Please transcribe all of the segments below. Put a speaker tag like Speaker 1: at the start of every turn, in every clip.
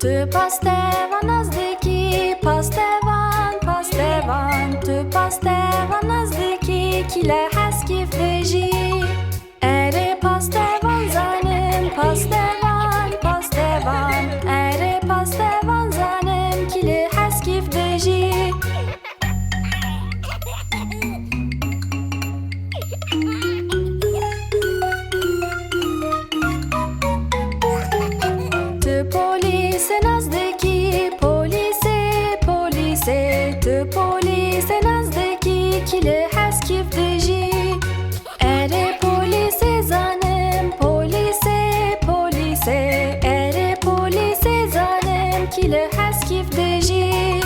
Speaker 1: Tu pasteva nazdeki, pastevan, pastevan. Tu pasteva nazdeki, kile heskif deji. Ere pastevan zanim, pastevan, pastevan. Ere pastevan zanim, kile heskif deji. Tu polise nazdeki, polise, polise. Tu polise nazdeki, kile heskif deji. Ere polise zanim, polise, polise. Ere polise zanim, kile heskif deji.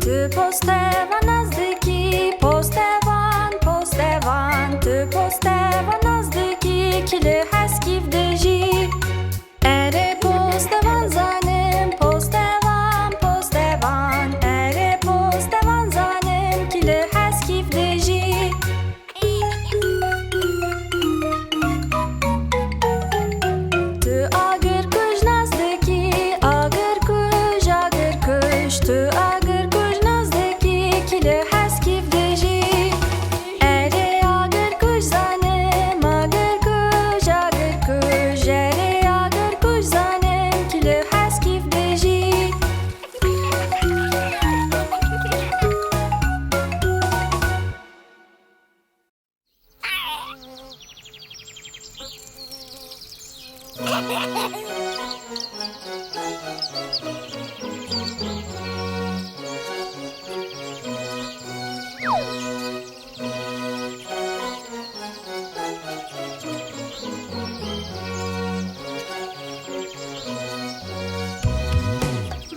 Speaker 1: Tu posteva nazdeki, postevan, postevan. Tu posteva nazdeki, kile heskif deji. Ere postevan zanim, postevan, postevan. Ere postevan zanim, kile heskif deji. Tu agır kuj nazdeki, agır kuj, agır kuj. Tu agır kuj nazdeki, kile heskif deji. Ere agır kuj zanim, agır kuj, agır kuj. Ere agır kuj zanim, kile heskif deji.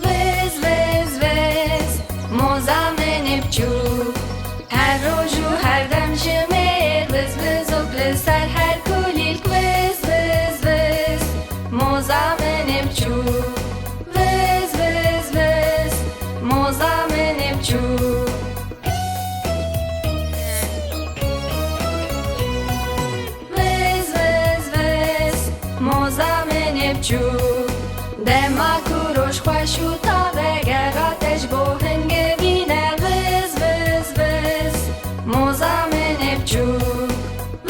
Speaker 1: Vez, vez, vez, moza menip çû. Her roju her dem jimêr, vez, vez û glisser her kulîlk. Vez, vez, vez, moza menip çû. Vez, vez, vez, moza menip çû. Vez, vez, vez, moza menip çû. Dema kuroş xweş û taveger ateş bo hingevîne. Vez, vez, vez, moza menip çû.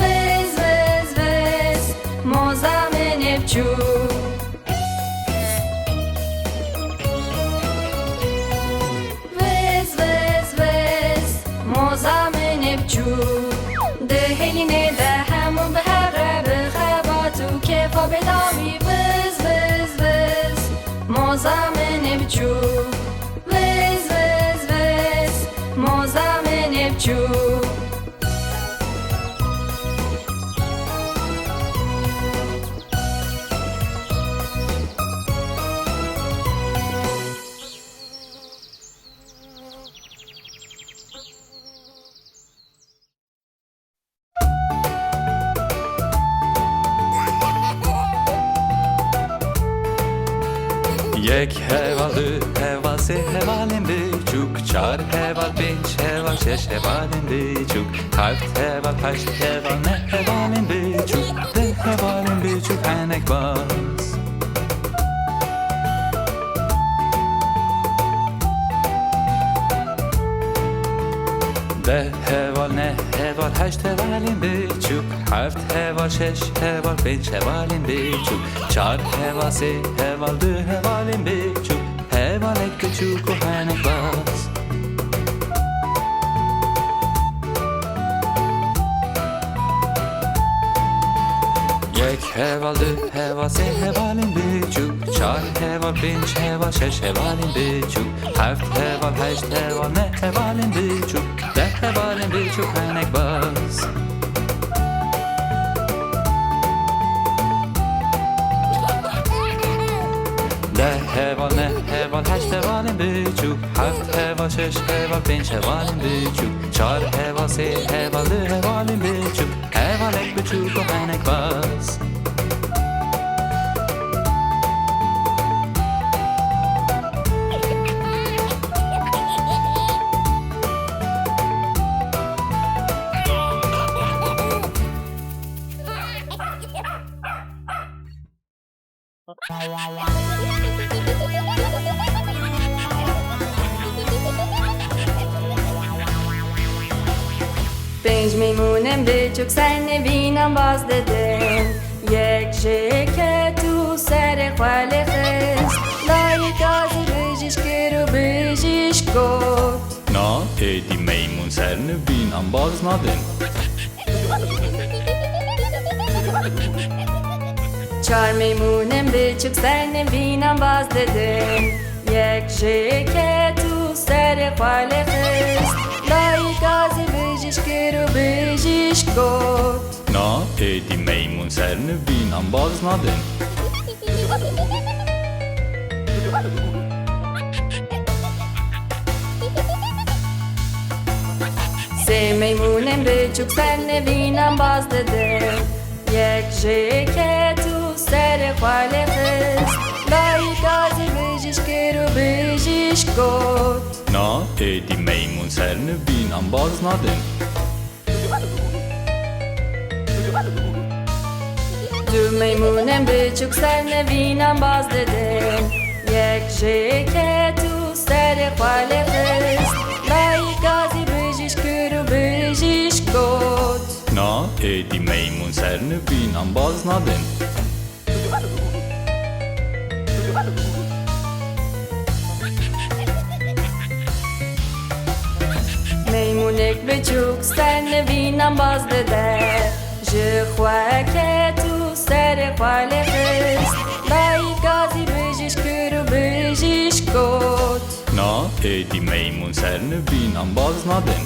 Speaker 1: Vez, vez, vez, moza menip çû. Vez, vez, vez, moza menip çû. Dihêlînê de hemû bihevre bixebat û kêfa bedavî. Vez, vez, vez, moza menip çû. Vez, vez, vez, moza menip çû.
Speaker 2: یک heval, du heval, se hevalên biçûk. Çar heval, pênc heval, şeş hevalên biçûk. Heft heval, heşt heval, ne hevalên biçûk. Deh hevalên biçûk hinek baz. Deh heval, ne heval, heşt hevalên biçûk. Heft heval, şeş heval, pênc hevalên biçûk. Çar heval, sê heval, du hevalên biçûk. Hevalek biçûk û hinek baz. یک heval, du heval, sê hevalên biçûk. Çar heval, pênc heval, şeş hevalên biçûk. Heft heval, heşt heval, ne hevalên biçûk. Deh hevalên biçûk hinek baz. Deh heval, ne heval, heşt hevalên biçûk. Heft heval, şeş heval, pênc hevalên biçûk. Çar heval, sê heval, du hevalên biçûk. Hevalek biçûk û hinek baz.
Speaker 1: 5 میمونم بچوک سر نوینم باز ددن یک جکه تو سر خوال خست لایک آزی بجیش کرو بجیش گفت
Speaker 2: Na edi meymun sernevîn an baz nadin.
Speaker 1: 4 میمونم بچوک سر نوینم باز ددن یک جکه تو سر خوال خست لایک آزی بجیش کرو بجیش گفت
Speaker 2: Na edi meymun sernevîn an baz nadin.
Speaker 1: سه میمونم بچوک سر نوینم باز ددن یک جکه تو سر خوال خست لایک آزی بجیش کرو بجیش گفت
Speaker 2: Na edi meymun sernevîn an baz nadin.
Speaker 1: دو میمونم بچوک سر نوینم باز ددن یک جکه تو سر خوال خست لایک آزی بجیش کرو بجیش گفت
Speaker 2: Na edi meymun sernevîn an baz nadin.
Speaker 1: میمونک بچوک سر نوینم باز دده جخواه که تو سر خوال خست لایک آزی بجیش کرو بجیش گفت
Speaker 2: Na edi meymun sernevîn an baz nadin.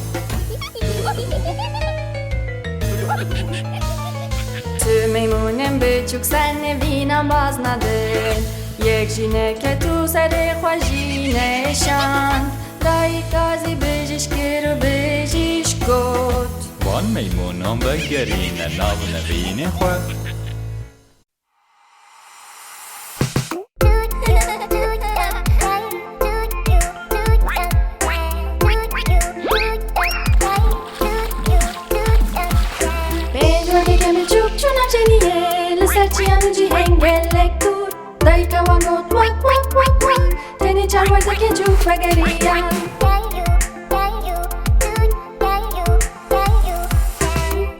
Speaker 1: تو میمونم بچوک سر نوینم باز ندن یک جینه که تو سر خوشی نشان لایک آزی بجیش کرو بجیش گفت
Speaker 2: Van meymunan vegerîne navnevînê xwe.
Speaker 1: Perwerdehiyê me çûk çûna çêliyê li ser çiyan û cîhên gelek dûr dayîka wan got wak wak wak wak tenê perwerdehiyê çûk vegeriyan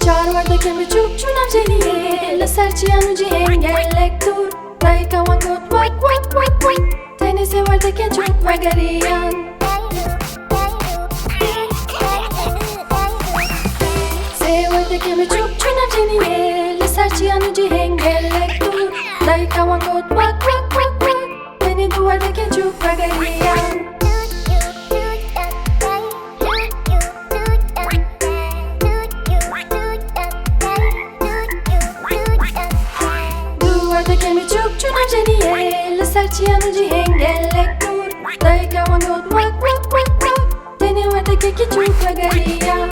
Speaker 1: Perwerdehiyê me çûk çûna çêliyê li ser çiyan û cîhên gelek dûr dayîka wan got wak wak wak wak tenê perwerdehiyê çûk vegeriyan Perwerdehiyê me çûk çûna çêliyê li ser çiyan û cîhên gelek dûr dayîka wan got wak wak wak wak tenê perwerdehiyê çûk vegeriyan Perwerdehiyê me çûk çûna çêliyê li ser çiyan û cîhên gelek dûr dayîka wan got wak wak wak wak tenê perwerdehiyê çûk vegeriyan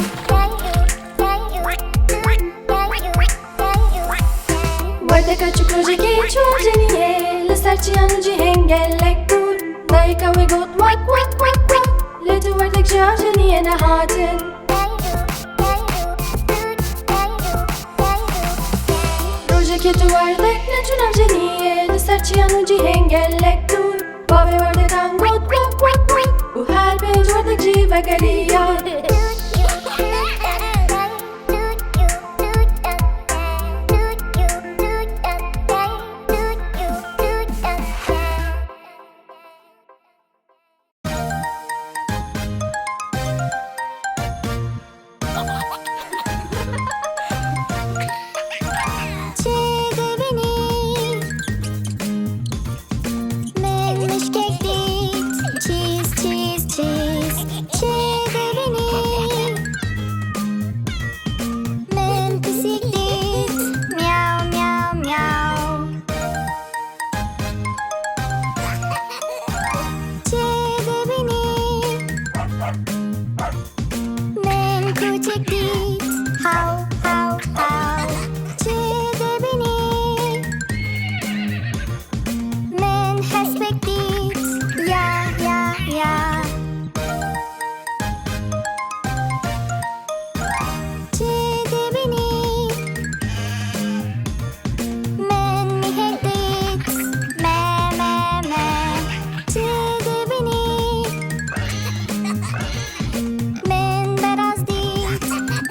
Speaker 1: Werdeka çûk rojekê çûna çêliyê li ser çiyan û cîhên gelek dûr dayîka wê got wak wak wak wak lê tu werdek ji ajeniyê nehatin Rojekê tu werdek neçûna jeniyê li ser çiyan û cîhên gelek dûr bavê werdedan got wak wak wak û her pênc werdek jî vegeriyan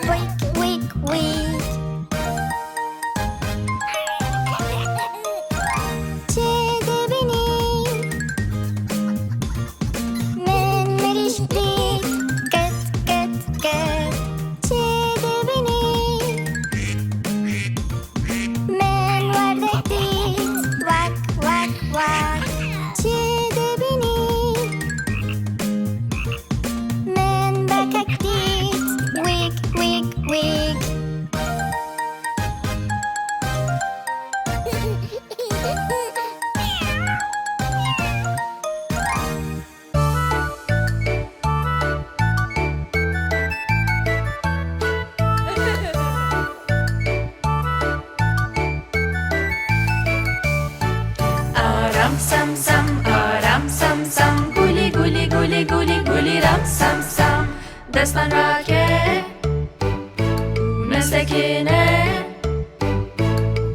Speaker 1: Wait. گولی گولی گولی رم سم سم دستان راکه نستکینه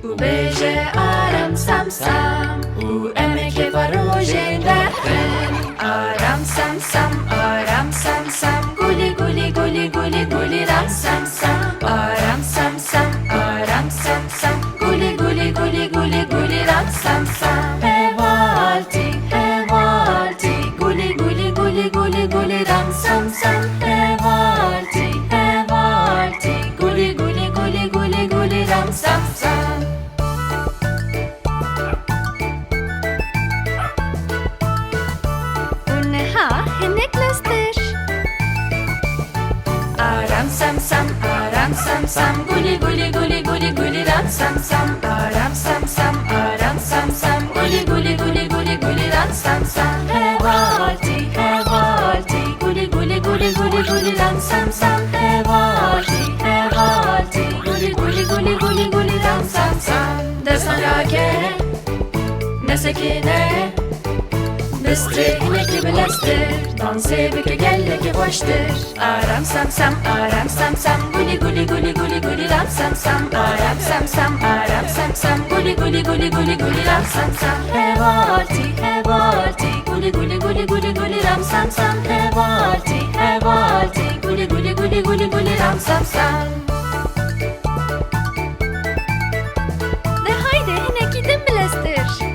Speaker 1: و بیجه آرام سم سم و امک باروژین دهن آرام سم سم آرام سم سم گولی گولی گولی گولی گولی رم سم سم آرام سم سم آرام سم سم گولی گولی گولی گولی گولی رم سم سم هوالتی هوالتی گولی گولی گولی گولی گولی رم سم سم هوالتی هوالتی گولی گولی گولی گولی گولی رم سم سم اونها هنک لستر آرام سم سم آرام سم سم گولی گولی گولی گولی گولی رم سم سم آرام سم سم آرام سم سم گولی گولی گولی گولی گولی رم سم سم هوالتی هوالتی گولی گولی گولی گولی گولی رم سم سم هوالتی هوالتی گولی گولی گولی گولی گولی رم سم سم دستان راکه نسکینه Stranên ki bilestir Dansı bike gelle ki hoştur Aram sam sam aram sam sam Guli guli guli guli guli ram sam sam Aram sam sam aram sam sam Guli guli guli guli guli ram sam sam Hevalti hevalti Guli guli guli guli guli ram sam sam Hevalti hevalti Guli guli guli guli guli ram sam sam De haydi yine gidin bilestir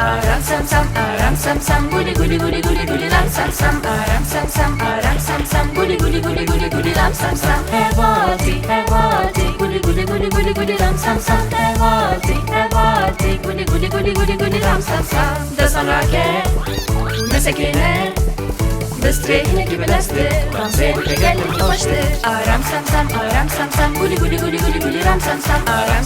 Speaker 1: Aram sam sam guli guli guli guli guli ram sam sam aram sam sam guli guli guli guli guli ram sam sam hevalti hevalti guli guli guli guli guli ram sam sam hevalti hevalti guli guli guli guli guli ram sam sam dastan rake nesekine Stranên ki bilestir Dansı bike gelle ki hoştur Aram sam sam guli guli guli guli guli ram sam sam aram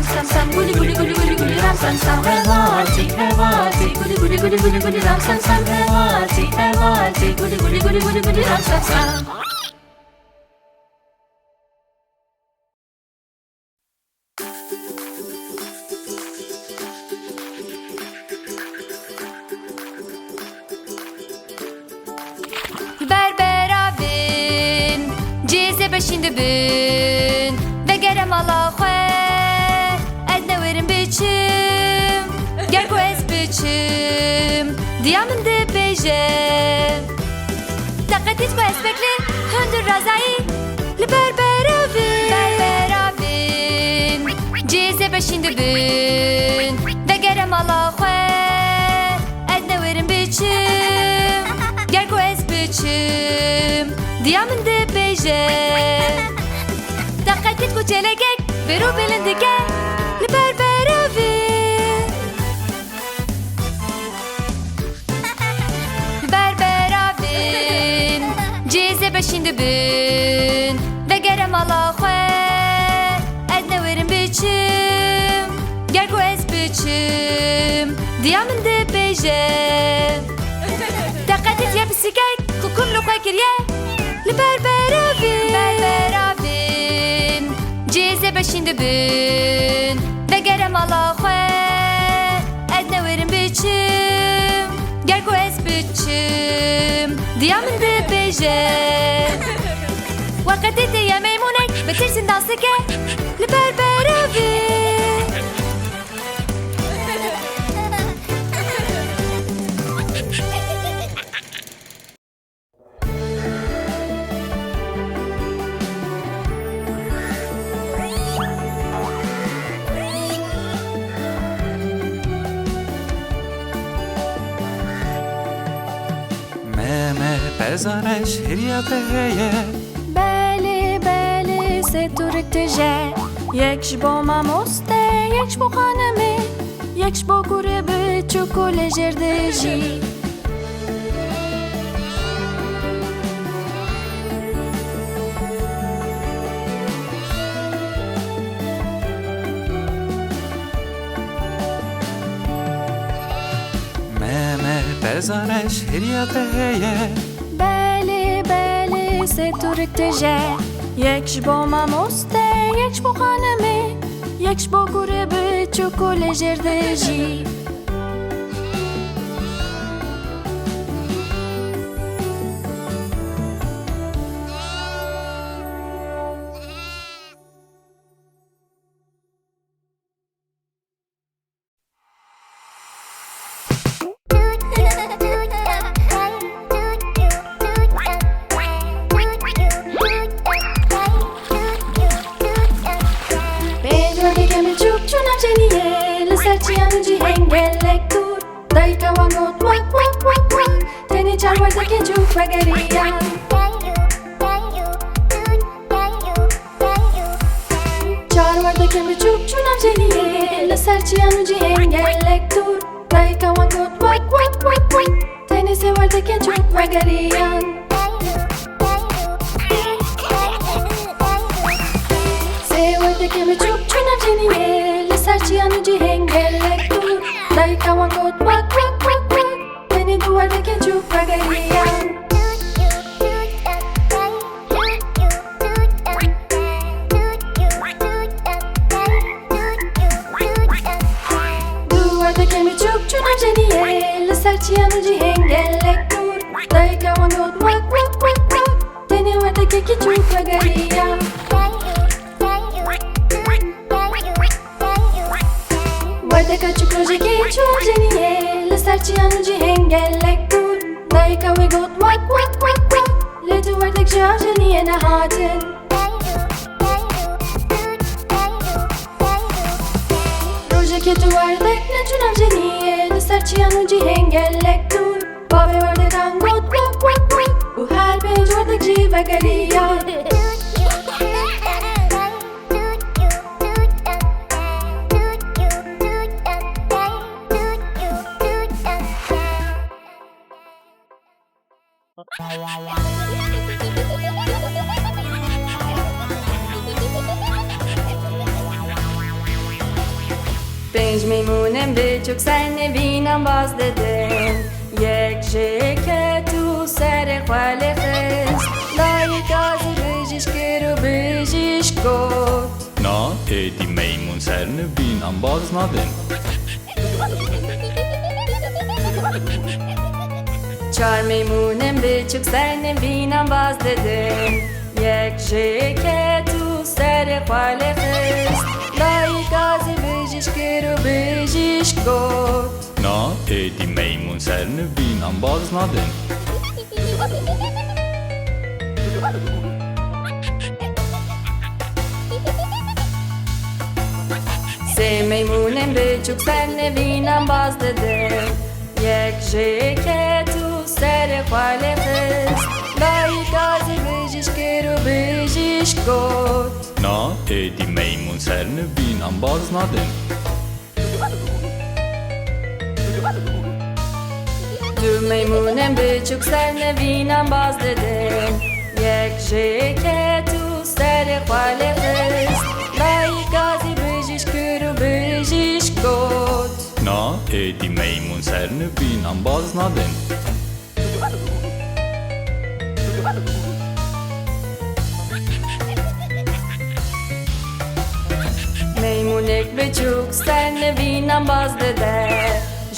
Speaker 1: sam sam guli guli guli guli guli ram sam sam hevalti hevalti guli guli guli guli guli ram sam sam hevalti hevalti guli guli guli guli guli ram sam sam بشین دبین بگرم الله خواه از نورم بچم گرگو از بچم دیامن ده بیجه دقتیت با از بکلی هندر رازایی لبر برابین جیزه بشین دبین بگرم الله خواه از نورم بچم گرگو از بچم دیامن ده دقتت کو چلگک برو بلندگه لبر برابین جیزه بشین دبین بگرم الله خواه از نورم بچم گرگو از بچم دیامن ده بیجه دقتت یا بسیگک کوکم لو خواه کریه لبر برابین جیزه بشین دبین بگرم الله خواه از نورم بچم گرگو از بچم دیامن ده بیجه وقتی دیه میمونک بترسین دانسه که لبر برابین
Speaker 2: بزارش هریابهیه
Speaker 1: بله بله ستورکتجه یکش با ماموسته یکش با خانمه یکش با گوره به چوکول جردجی
Speaker 2: بزارش هریابهیه
Speaker 1: بله بله ستورکتجه یکش با ماموسته یکش با خانمه یکش با گوره به چوکول جردجی çarwerdekên çûk vegeriyan çarwerdekên biçûk çûnan jeniyê li ser çiyan û cîhên gelek dûr dayika wan got wek wek wek wek tenê sê werdekên çûk vegeriyan sê werdekên biçûk çûnan jeniyê li ser çiyan û cîhên gelek dûr dayika wan got wek wek wek wek tenê du werdekên çûk vegeriyan jeniyê li ser çiyan û cîhên gelek dûr dayika wan got wek wek wek wek tenê werdekekî çûk vegeriyan werdeka çûk rojekê çûn jeniyê li ser çiyan û cîhên gelek dûr dayika wê got wek wek wek wek lê tu werdek ji av jeniyê nehatin rojekê tu werdek neçûn av jeniyê li ser çiyan û cîhên gelek dûr bavê werdekan got wek wek wek û her pênc werdek jî vegeriyan پنج میمونم بچوک سر نبینم باز ددم یک جکت و سر خوال خست لای گازی بجیش کرد و بجیش گفت
Speaker 2: Na edi meymun serini bin ambaz nadin.
Speaker 1: چار میمونم بچوک سر نبینم باز ددم یک جکت و سر خوال خست لای گازی بجیش کرد و بجیش گفت
Speaker 2: Na edi meymun serini bin ambaz nadin.
Speaker 1: سه میمونم بچوک سر نبینم باز ددم یک جکت و سر خوال خست لای گازی بجیش کرد و بجیش گفت
Speaker 2: Na edi meymun serini bin ambaz nadin.
Speaker 1: دو میمونم بچوک سر نبینم باز ددم یک جکت و سر خوال خست لای گازی بجیش کرد و بجیش گفت
Speaker 2: Na edi meymun serini bin ambaz nadin.
Speaker 1: میمونک بچوک سر نبینم باز دده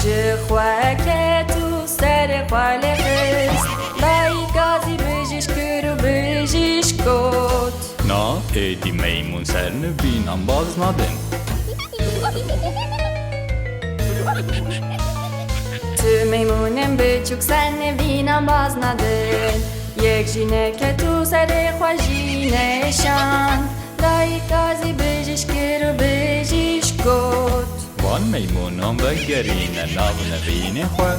Speaker 1: جه خوکت و سر خوال خست لای گازی بجیش کرد و بجیش گفت
Speaker 2: Na edi meymun serini bin ambaz nadin.
Speaker 1: تو میمونم بچوک سر نبینم باز ندن یک جینکت و سر خوشینشان لای گازی بجیش کرد و بجیش گفت
Speaker 2: Van meymunun ve gerine navne vini xwe.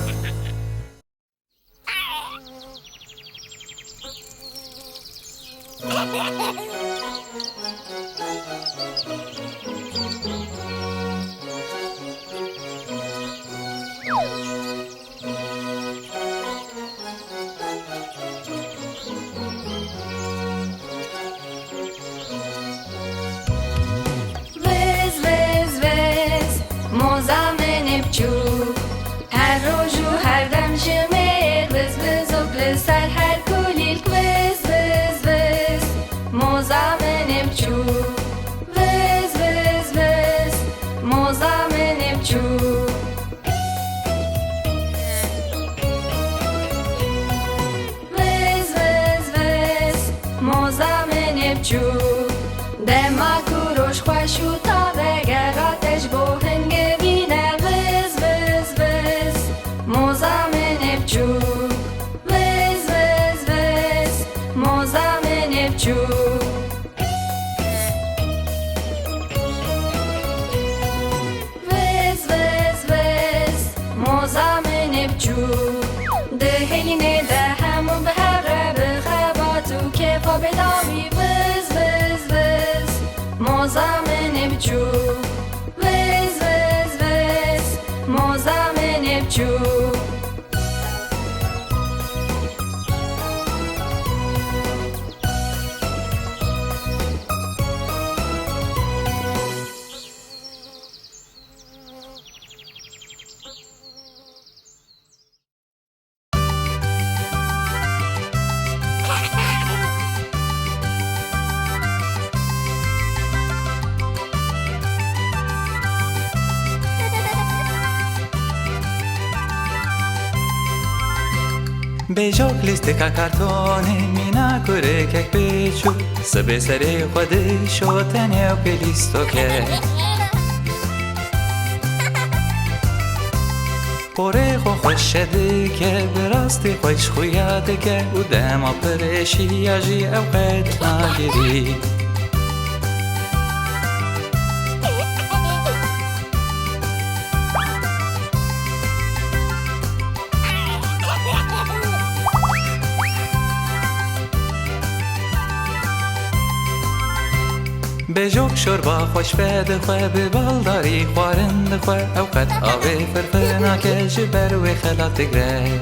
Speaker 1: وز وز وز موزا من بچوک هر روز و هر دم جمیر وز وز و گلسر هر کلیل وز وز وز موزا من بچوک وز وز وز موزا من بچوک وز وز وز موزا من بچوک دما کوروش خوش و تا بگراتش بو هنگ بینه وز وز وز موزا من بچوک وز وز وز موزا من بچوک وز وز وز موزا من بچوک ده هلینه ده همون به هره بخباتو که فا بدامی وز وز وز موزامن بچو وز وز وز موزامن بچو
Speaker 2: بیجاک لیستکا کارتونی مینا کره کک بیچو سبه سری خودی شوتنی و پلیستو که پوره خو خوش شده که براستی خوش خویاده که او دما پرشی اجی او قید نگیری بجوک شوربا خوش بده خواه به بالداری خوارند خواه اوقات آوه فرفنا که جبر و خلات گره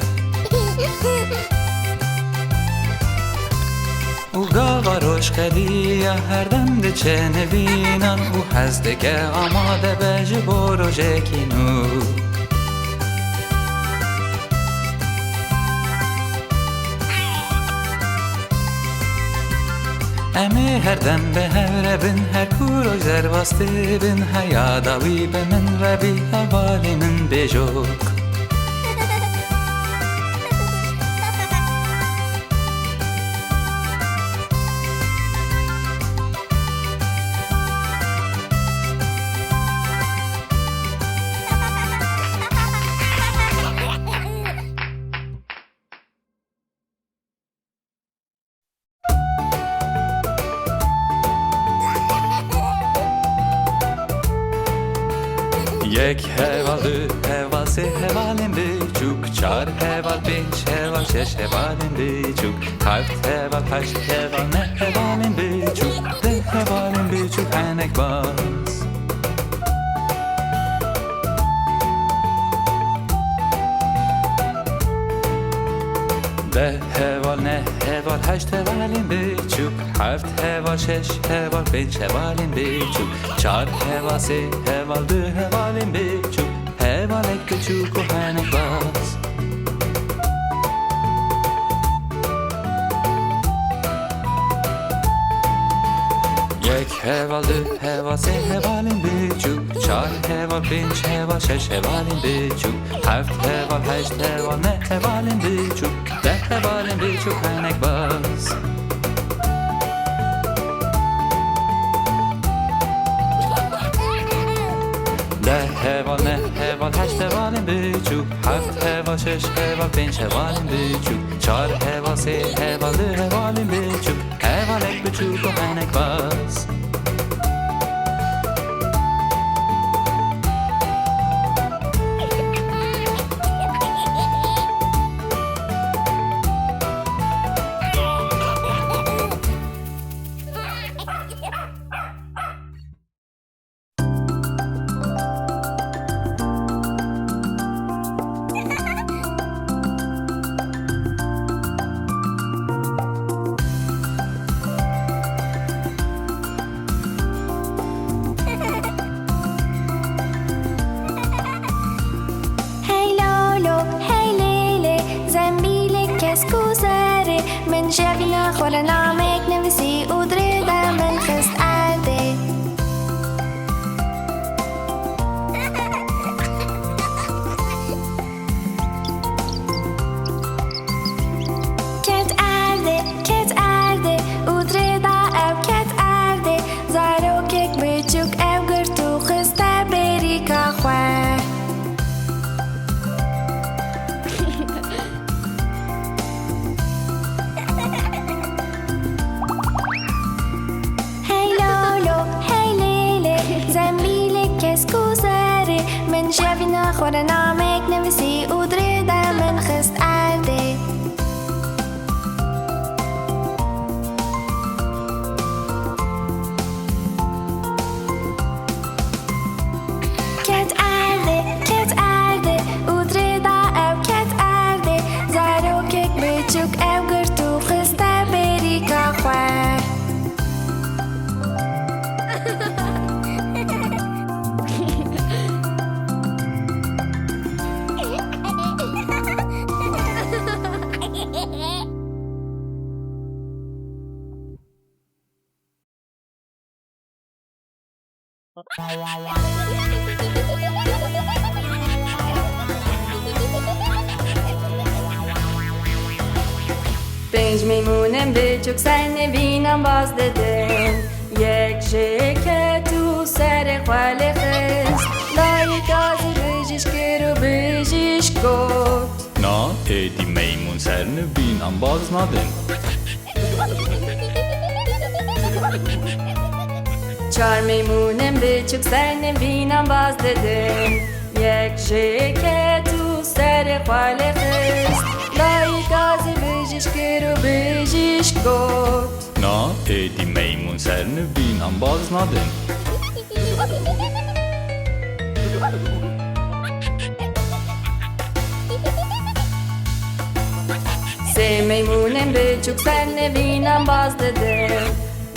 Speaker 2: او گاوا روش خلیه هر دم ده چه نبینن او هزده که آماده به جبور و جکینو امه هر دم به هر بن هر کور و زر واسطه بن حیاداوی به من ربی حوالی من بجوک یک هوال دو هوال سه هوالین بیچوک چار هوال پنج هوال شش هوالین بیچوک هفت هوال هشت هوال نه هوالین بیچوک ده هوالین بیچوک هنک باز ده هوال نه هوال هشت هوالین بیچوک هفت هوال شش هوال پنج هوالین بیچوک چار هوال سه هوال دو هوالین بیچوک هوال یک بیچوک و هنک باز یک هوال دو هوال سه هوالین بیچوک چار هوال پنج هوال شش هوالین بیچوک هفت هوال هشت هوال نه هوالین بیچوک ده هوالین بیچوک هنک باز ده هوال نه هوال هشت هوالین بیچوک هفت هوال شش هوال پنج هوالین بیچوک چار هوال سه هوال دو هوالین بیچوک هوال یک بیچوک و هنک باز خور نامک نویسی او دردم من خست ارده کت ارده او دردا او کت ارده زاروکک بچوک او گرتو خسته بری که خواه خور نامک نویسی او دردم من خست ارده
Speaker 1: پنج میمونم بچوک سر نوینم باز دادن یک جیکه تو سر خاله خست لای گازی بجیش کرو بجیش گفت
Speaker 2: نا ایدی میمون سر نوینم باز ندن
Speaker 1: چار میمونم بچوک سر نوینم باز دادن یک جیکه تو سر خاله خست لای گازی بجیش کرو بجیش گفت
Speaker 2: نا ایدی میمون سر نوینم باز ندن
Speaker 1: سه میمونم بچوک سر نوینم باز دادن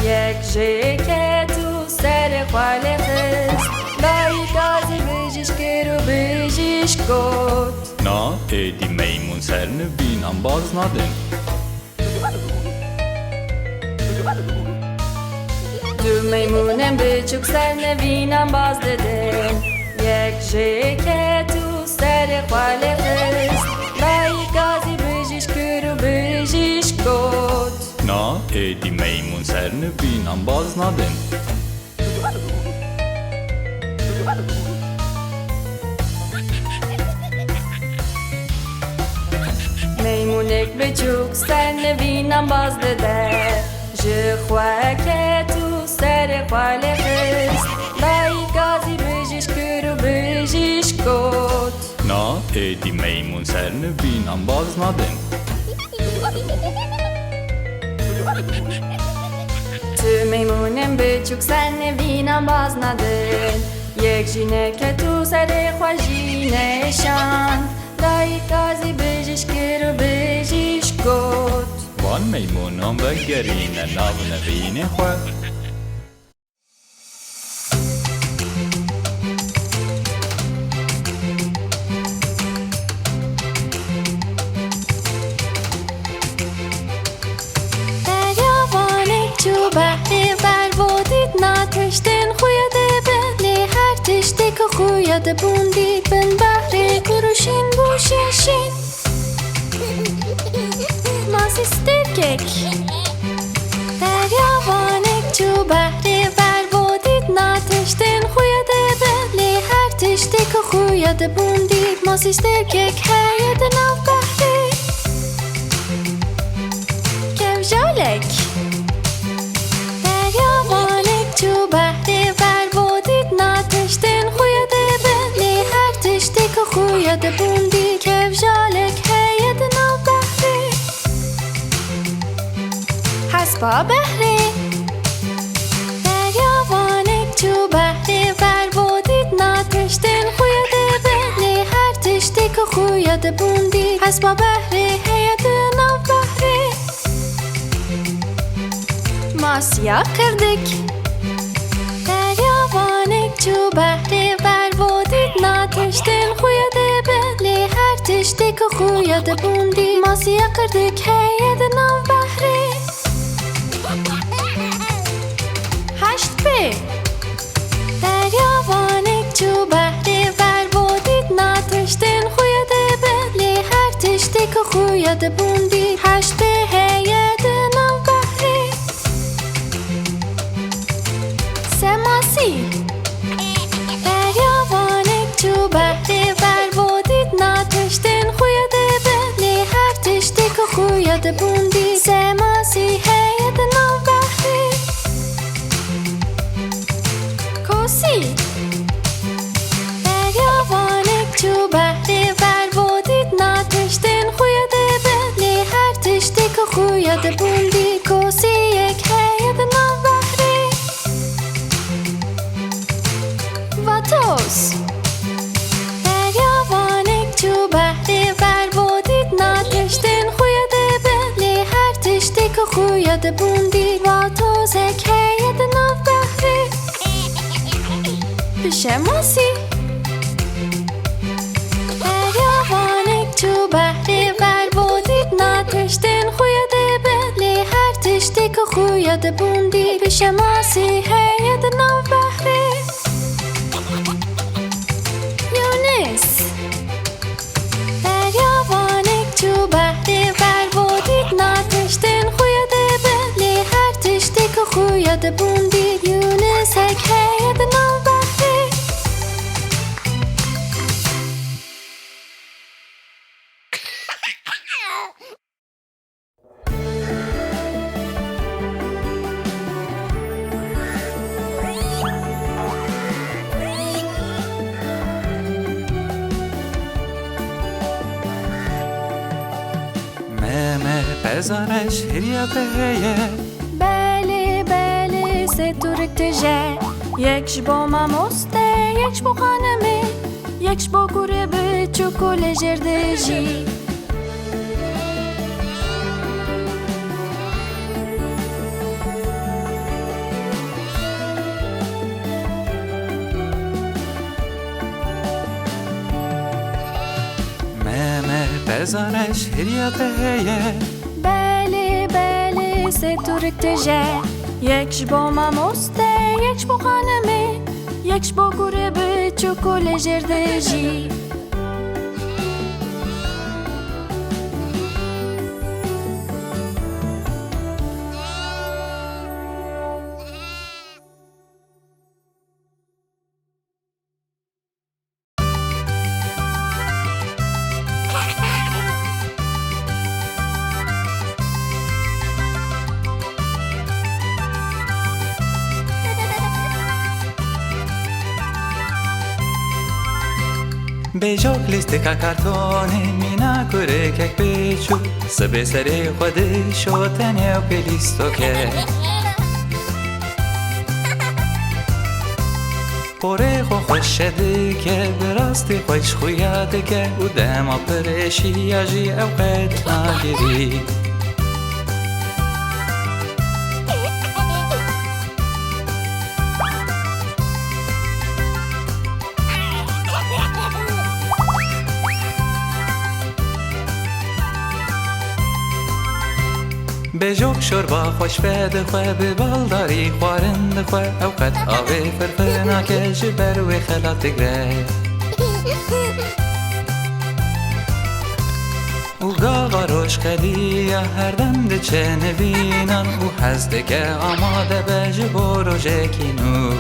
Speaker 1: یک جیکه تو سر خاله خست لای گازی بجیش کرو بجیش گفت
Speaker 2: نا ایدی میمون سر نوینم باز ندن
Speaker 1: دو میمونم بچوک سر نوینم باز دادن یک جیکه تو سر خاله خست لای گازی بجیش کرو بجیش گفت
Speaker 2: نا ایدی میمون سر نوینم باز ندن
Speaker 1: میمونک بچوک سر نوینم باز داده جخواه که تو سر خاله خست لای گازی بجیش کرو بجیش گفت
Speaker 2: نا ایدی میمون سر نوینم باز ندن
Speaker 1: تو میمونم بچوک سر نوینم باز ندن یک جینه که تو سر خوشی نشان لای گازی بجیش کرو بجیش گفت
Speaker 2: وان میمونم بگرینه ناو نوینه خواه
Speaker 1: چو بحری بر بودید ناتشتن خویده بلی هر تشتی که خویده بوندی بن بحری گروشین بوششین ماسی سترکک دریاوانک چو بحری بر بودید ناتشتن خویده بلی هر تشتی که خویده بوندید ماسی سترکک هیده نو بحری کفجالک چو بحری بر بودید ناتشتن خویده بلی هر تشتی که خویده بوندی کفجالک هید نو بحری حسبا بحری دریاوانک چو بحری بر بودید ناتشتن خویده بلی هر تشتی که خویده بوندی حسبا بحری هید نو بحری ماسیا کردک چو بحری بر بودید ناتشتن خویده بلی هر تشتی که خویده بوندی ماسیا کردک هید نو بحری هشت پی دریاوانک چو بحری بر بودید ناتشتن خویده بلی هر تشتی که خویده بوندی هشت پی هید نو بحری سه ماسی چو بحری بر بودید ناتشتن خویده بلی هر تشتی که خویده بوندی سه ماسی هید نو بحری کوسی دریاوانک چو بحری بر بودید ناتشتن خویده بلی هر تشتی که خویده بوندی کوسی یک هید نو بحری واتوس چو بحری بر بودید ناتشتن خویده بلی هر تشتی که خویده بوندی و تو زکهید نو بحری پیش ماسی دریاوانک چو بحری بر بودید ناتشتن خویده بلی هر تشتی که خویده بوندی پیش ماسی هید نو بحری
Speaker 2: مه بزارش هریابهیه
Speaker 1: بله بله ستورک تجه یکش با ماموسته یکش با خانمه یکش با گوره به چوکول جردجی
Speaker 2: بزارش هریابهیه
Speaker 1: بله بله ستورک تجه یکش با ماموسته یکش با خانمه یکش با گوره به چوکول جردجی
Speaker 2: بیجاک لیستکا کارتونه مینا کره کک بیچو سبه سری خوده شوتنه و پلیستو که پره خو خوش شده که براستی خوش خویاده که او دما پرشی یاجی او قد نگیری بجوک شوربا خوش بده خواه به بالداری خوارند خواه اوقات آوه فرفرنا که جبر و خلات گره او گاوا روش خدی هر دم ده چه نبینن او حزده که آماده به جبو رو جکینو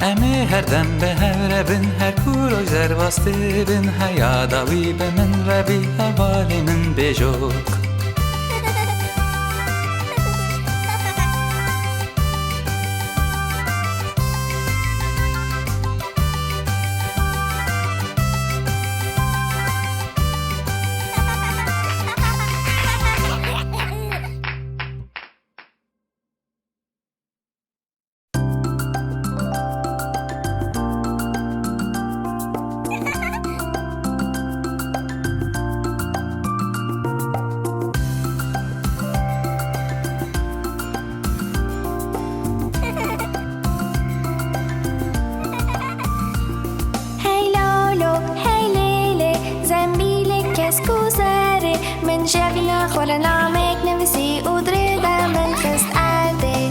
Speaker 2: امی هر دم به هر بن هر کورو زر واسطه بن حیاداوی به من ربی حوالی من بجوک
Speaker 1: خور نامک نویسی او دردم من خست عرده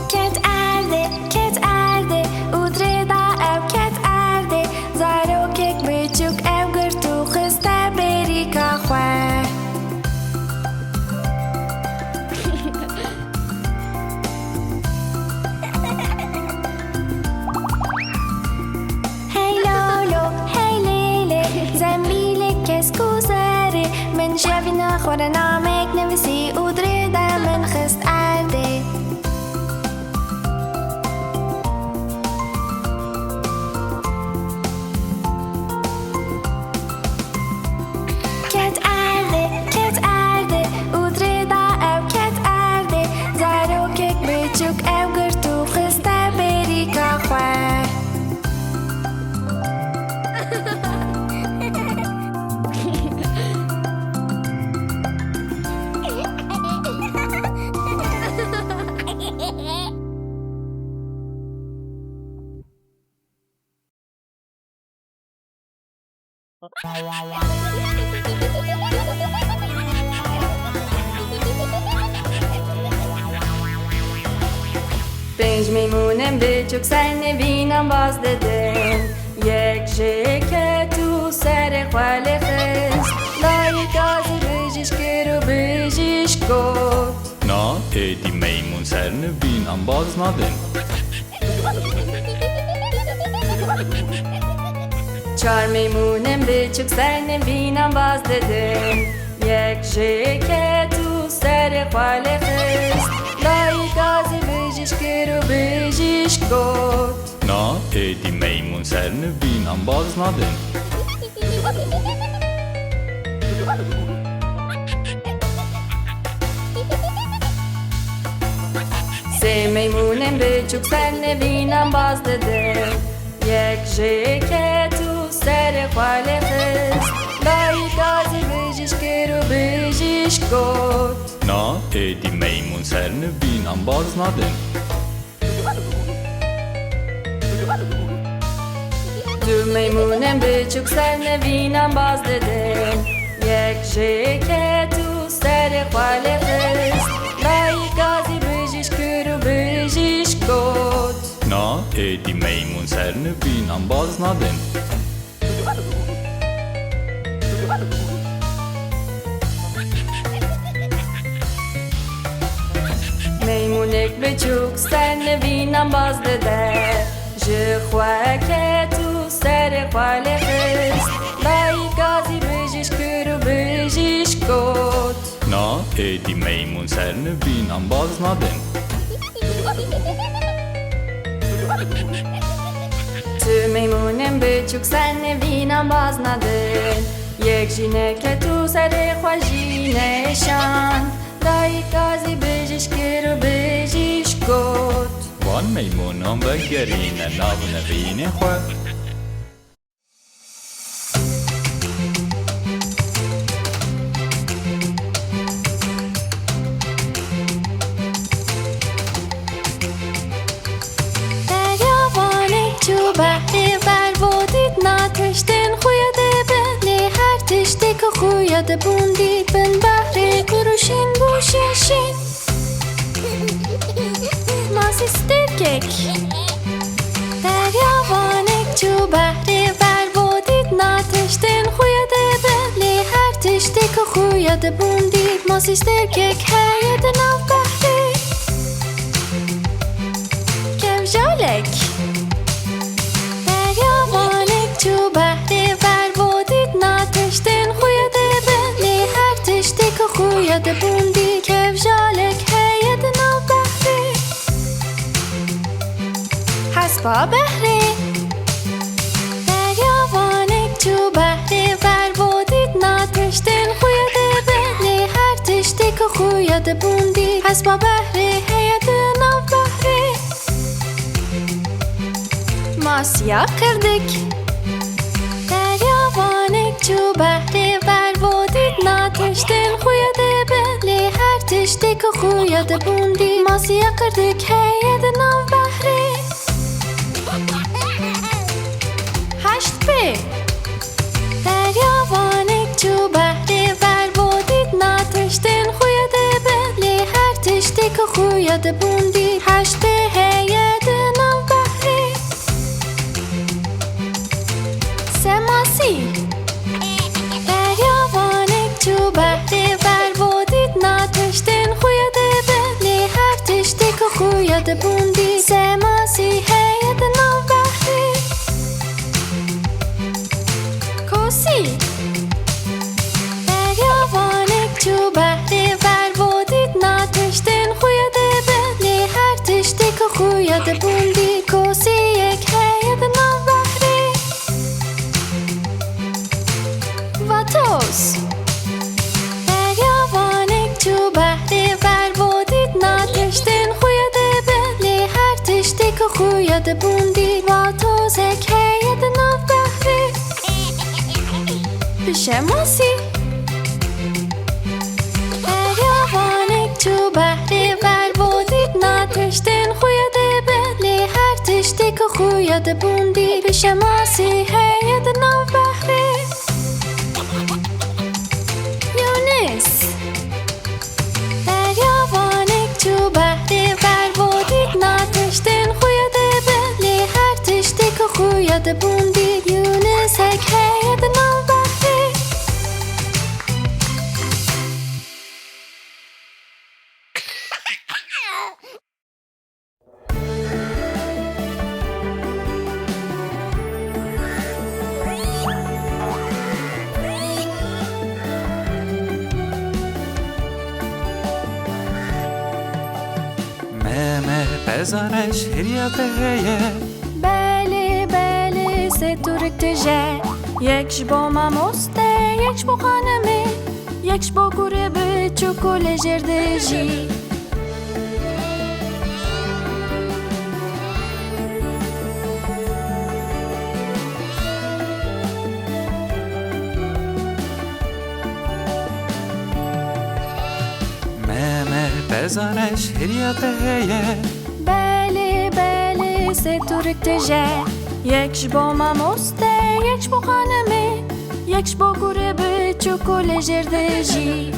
Speaker 1: کت عرده او دردا او کت عرده زاروکک بچوک او گرتو خسته بری که خواه خور نامک نویسی او دردم من خست عرده کت عرده او دردا او کت عرده زاروکک بچوک او گرتو خسته بری که خواه پنج میمونم بچوک سر نبینم باز دادم یک جکه تو سر خاله خست داری تازه بجیش کرو بجیش گفت
Speaker 2: نا ایدی میمون سر نبینم باز ندم
Speaker 1: چار میمونم بچوک سر نوینم باز دادم یک جیکه تو سر خاله خست لای گازی بجیش کرو بجیش گفت
Speaker 2: نا ایدی میمون سر نوینم باز ندن
Speaker 1: سه میمونم بچوک سر نوینم باز دادم یک جیکه تو سر خاله خست لای گازی بجیش کرو بجیش گفت
Speaker 2: نا ایدی میمون سر نوینم باز ندن
Speaker 1: دو میمونم بچوک سر نوینم باز دادم یک جیکه تو سر خاله خست لای گازی بجیش کرو بجیش گفت
Speaker 2: نا ایدی میمون سر نوینم باز ندن
Speaker 1: میمونک بچوک سر نوینم باز داده جخواه که تو سر خاله خست لای گازی بجیش کرو بجیش گفت
Speaker 2: نا ایدی میمون سر نوینم باز ندن
Speaker 1: تو میمونم بچوک سر نوینم باز ندن یک جینه که تو سر خوشی نشان لای گازی بجیش کرو بجیش گفت
Speaker 2: وان میمونم بگرینه ناو نوینه خواه
Speaker 3: خویاد بوندی بن بحر گروشین بوششین ماسی سترکک دریاوانک چو بحر بر بودید ناتشتن خویاد بلی هر تشتی که خویاد بوندید ماسی سترکک هید نو بحری کمجالک دریاوانک چو بحر بر بودید ناتشتن خویاد خویاد بوندی کفجالک هید نو بحری حسبا بحری دریاوانک چو بحری بر بودید ناتشتن خویاد بلی هر تشتی که خویاد بوندی حسبا بحری هید نو بحری ماسیا کردک دریاوانک چو بحری بر بودید ناتشتن خویاد بلی هر تشتی که خویاد بوندی ماسیا کردک هید نو بحری هشت بی دریاوانک چو بحری بر بودید ناتشتن خویاد بلی هر تشتی که خویاد بوندی هشت بی هید نو بحری سه ماسی دریاوانک چو بحری بر بودید ناتشتن خویاد بلی هر تشتی که خویاد بوندی سه ماسی هید نو بحری کوسی دریاوانک چو بحری بر بودید ناتشتن خویاد بلی هر تشتی که خویاد بوندی کوسی یک هید نو بحری واتوس دریاوانک چو بحری بر بودید ناتشتن خویاد بلی هر تشتی که خویاد بوندی واتوس یک هید نو بحری بشماسی دریاوانک چو بحری بر بودید ناتشتن خویاد بلی هر تشتی که خویاد بوندی بشماسی هید نو بحری یونس دریاوانک چو بحری بر بودید ناتشتن خویاد بلی هر تشتی که خویاد بوندی یونس یک هید نو بحری
Speaker 2: بزارش هریابهیه
Speaker 1: بله بله سه تورک تجه یکش با ماموسته یکش با خانمه یکش با گوره به چوکول جردجی
Speaker 2: بزارش هریابهیه
Speaker 1: بله بله سه تورک تجه یکش با ماموسته یکش با خانمه یکش با گوره به چوکول جردجی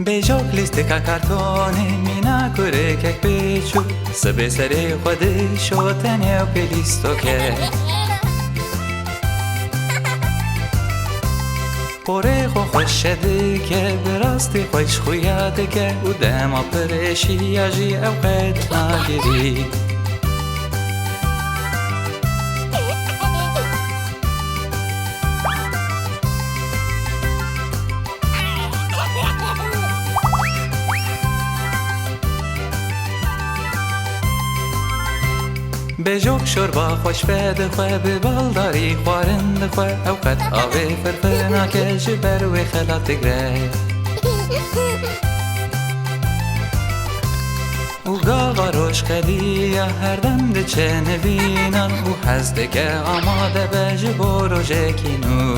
Speaker 2: بیجاک لیستکا کارتونی مینا کره کک بیچو سبه سری خودی شوتنی و پیلیستو که پوره خو خوش شده که براستی خوش خویاده که او دما پرشی اجی او قید نگیری بجوک شوربا خوش بده خواه به بالداری خوارند خواه اوقات آوه فرفرنا که جبر و خلات گره او گاوا روش خدی هر دم ده چه نبینن او حزده که آماده به جبور و جکینو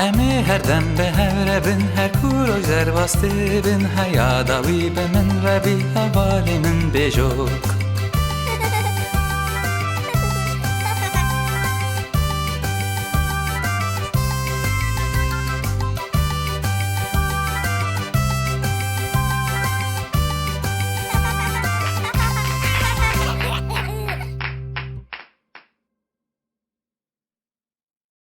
Speaker 2: امی هر دم به هر بن هر کور و زر واسطه بن هیا داوی به من ربی حوالی من بجوک